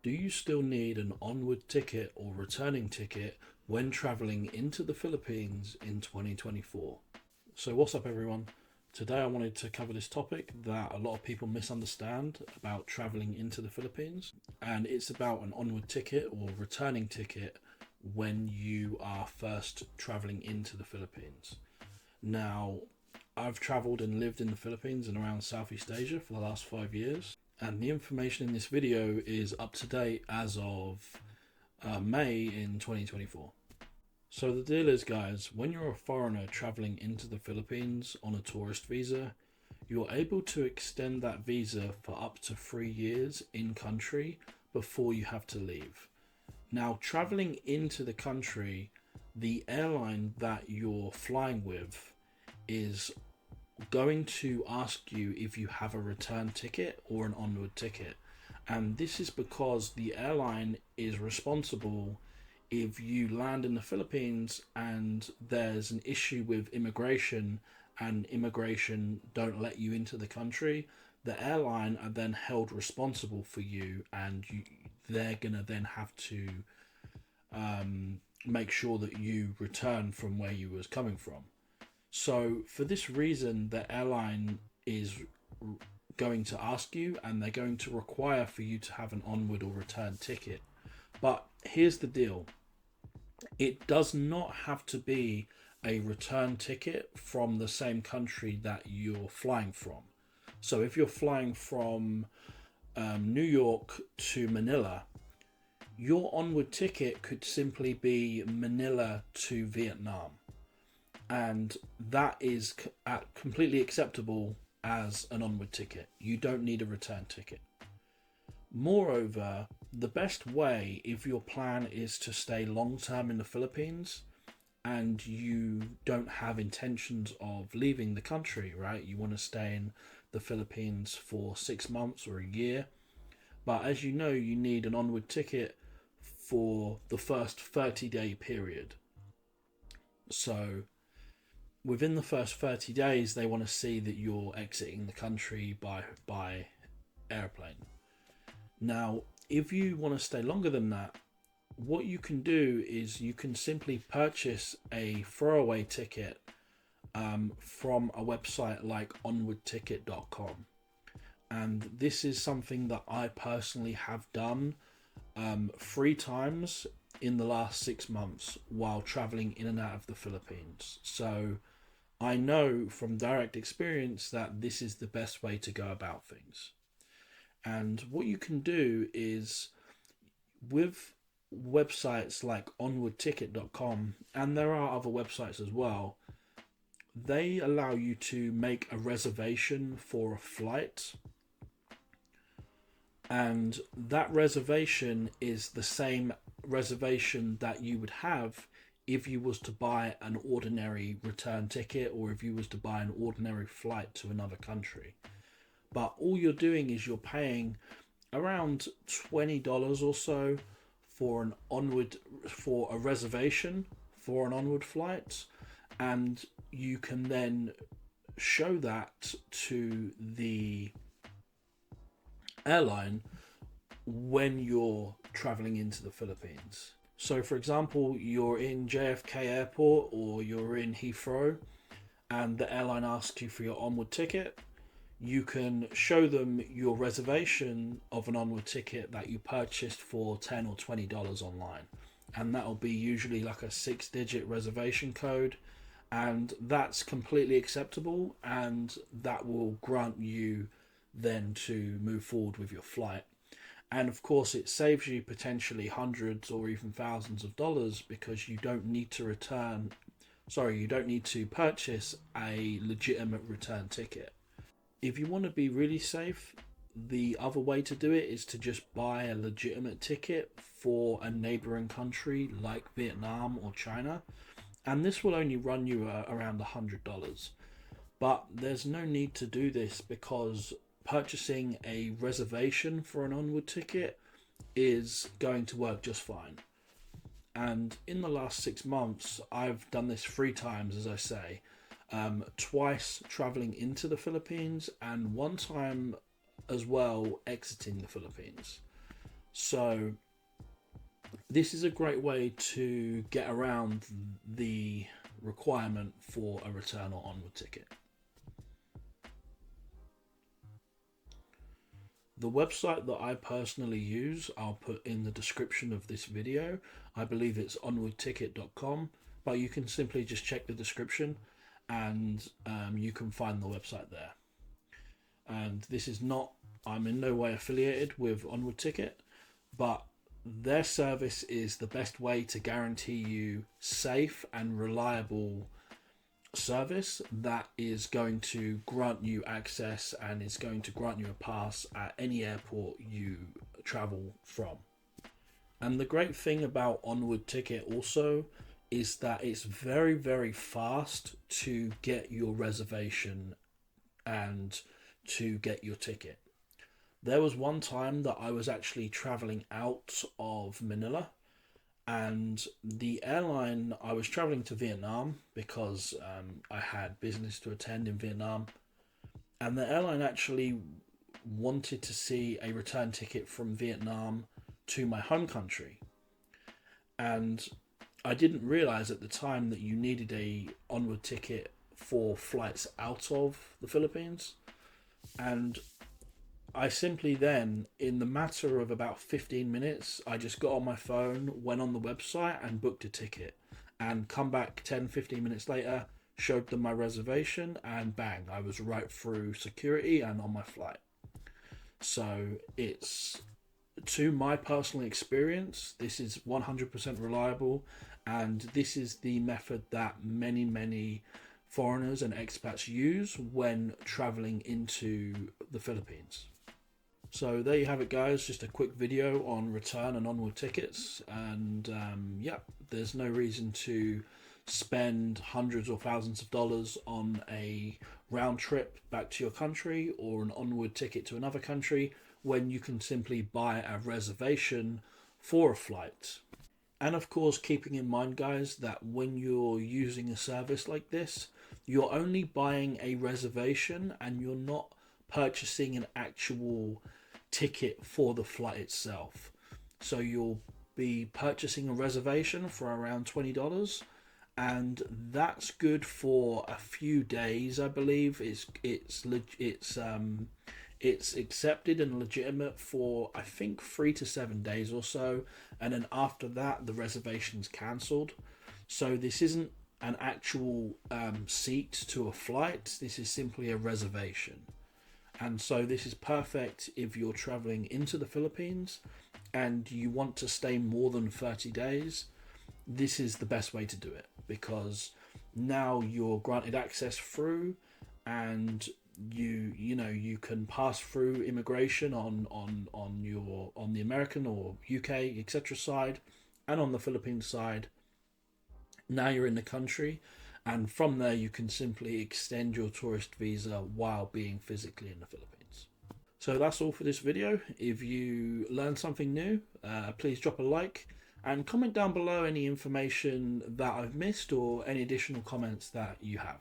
Do you still need an onward ticket or returning ticket when traveling into the Philippines in 2024? So, what's up, everyone? Today, I wanted to cover this topic that a lot of people misunderstand about traveling into the Philippines, and it's about an onward ticket or returning ticket when you are first traveling into the Philippines. Now, I've traveled and lived in the Philippines and around Southeast Asia for the last 5 years, and the information in this video is up to date as of May in 2024. So the deal is, guys, when you're a foreigner traveling into the Philippines on a tourist visa, you're able to extend that visa for up to 3 years in country before you have to leave. Now, traveling into the country, the airline that you're flying with is going to ask you if you have a return ticket or an onward ticket. And this is because the airline is responsible if you land in the Philippines and there's an issue with immigration and immigration don't let you into the country, the airline are then held responsible for you, and they're going to then have to make sure that you return from where you was coming from. So for this reason, the airline is going to ask you, and they're going to require for you to have an onward or return ticket. But here's the deal. It does not have to be a return ticket from the same country that you're flying from. So if you're flying from New York to Manila, your onward ticket could simply be Manila to Vietnam. And that is completely acceptable as an onward ticket. You don't need a return ticket. Moreover, the best way, if your plan is to stay long term in the Philippines and you don't have intentions of leaving the country, right? You want to stay in the Philippines for 6 months or a year. But as you know, you need an onward ticket for the first 30-day period. So within the first 30 days, they want to see that you're exiting the country by airplane. Now, if you want to stay longer than that, what you can do is you can simply purchase a throwaway ticket from a website like onwardticket.com. And this is something that I personally have done 3 times in the last 6 months while traveling in and out of the Philippines. So I know from direct experience that this is the best way to go about things. And what you can do is, with websites like onwardticket.com, and there are other websites as well, they allow you to make a reservation for a flight. And that reservation is the same reservation that you would have if you was to buy an ordinary return ticket, or if you was to buy an ordinary flight to another country. But all you're doing is you're paying around $20 or so for a reservation for an onward flight, and you can then show that to the airline when you're traveling into the Philippines. So for example, you're in JFK Airport or you're in Heathrow and the airline asks you for your onward ticket. You can show them your reservation of an onward ticket that you purchased for $10 or $20 online. And that'll be usually like a 6-digit reservation code. And that's completely acceptable, and that will grant you then to move forward with your flight. And of course, it saves you potentially hundreds or even thousands of dollars, because you don't need to purchase a legitimate return ticket. If you want to be really safe, the other way to do it is to just buy a legitimate ticket for a neighboring country like Vietnam or China. And this will only run you around $100. But there's no need to do this, because purchasing a reservation for an onward ticket is going to work just fine. And in the last 6 months, I've done this 3 times, as I say. Twice traveling into the Philippines, and 1 time as well exiting the Philippines. So this is a great way to get around the requirement for a return or onward ticket. The website that I personally use, I'll put in the description of this video. I believe it's onwardticket.com, but you can simply just check the description and you can find the website there. And this is not, I'm in no way affiliated with Onward Ticket, but their service is the best way to guarantee you safe and reliable service that is going to grant you access and is going to grant you a pass at any airport you travel from. And the great thing about Onward Ticket also is that it's very, very fast to get your reservation and to get your ticket. There was one time that I was actually traveling out of Manila, and the airline, I was traveling to Vietnam because I had business to attend in Vietnam, and the airline actually wanted to see a return ticket from Vietnam to my home country. And I didn't realize at the time that you needed a onward ticket for flights out of the Philippines. And I simply then, in the matter of about 15 minutes, I just got on my phone, went on the website and booked a ticket, and come back 10-15 minutes later, showed them my reservation, and bang, I was right through security and on my flight. So it's, to my personal experience, this is 100% reliable, and this is the method that many foreigners and expats use when traveling into the Philippines. So there you have it, guys, just a quick video on return and onward tickets, and yeah, there's no reason to spend hundreds or thousands of dollars on a round trip back to your country or an onward ticket to another country when you can simply buy a reservation for a flight. And of course, keeping in mind, guys, that when you're using a service like this, you're only buying a reservation and you're not purchasing an actual ticket for the flight itself. So you'll be purchasing a reservation for around $20, and that's good for a few days. I believe it's accepted and legitimate for, I think, 3 to 7 days or so, and then after that the reservation's cancelled. So this isn't an actual seat to a flight. This is simply a reservation. And so this is perfect if you're traveling into the Philippines and you want to stay more than 30 days. This is the best way to do it, because now you're granted access through, and you can pass through immigration on the American or UK etc. side, and on the Philippines side. Now you're in the country, and from there you can simply extend your tourist visa while being physically in the Philippines. So that's all for this video. If you learned something new, please drop a like and comment down below any information that I've missed or any additional comments that you have.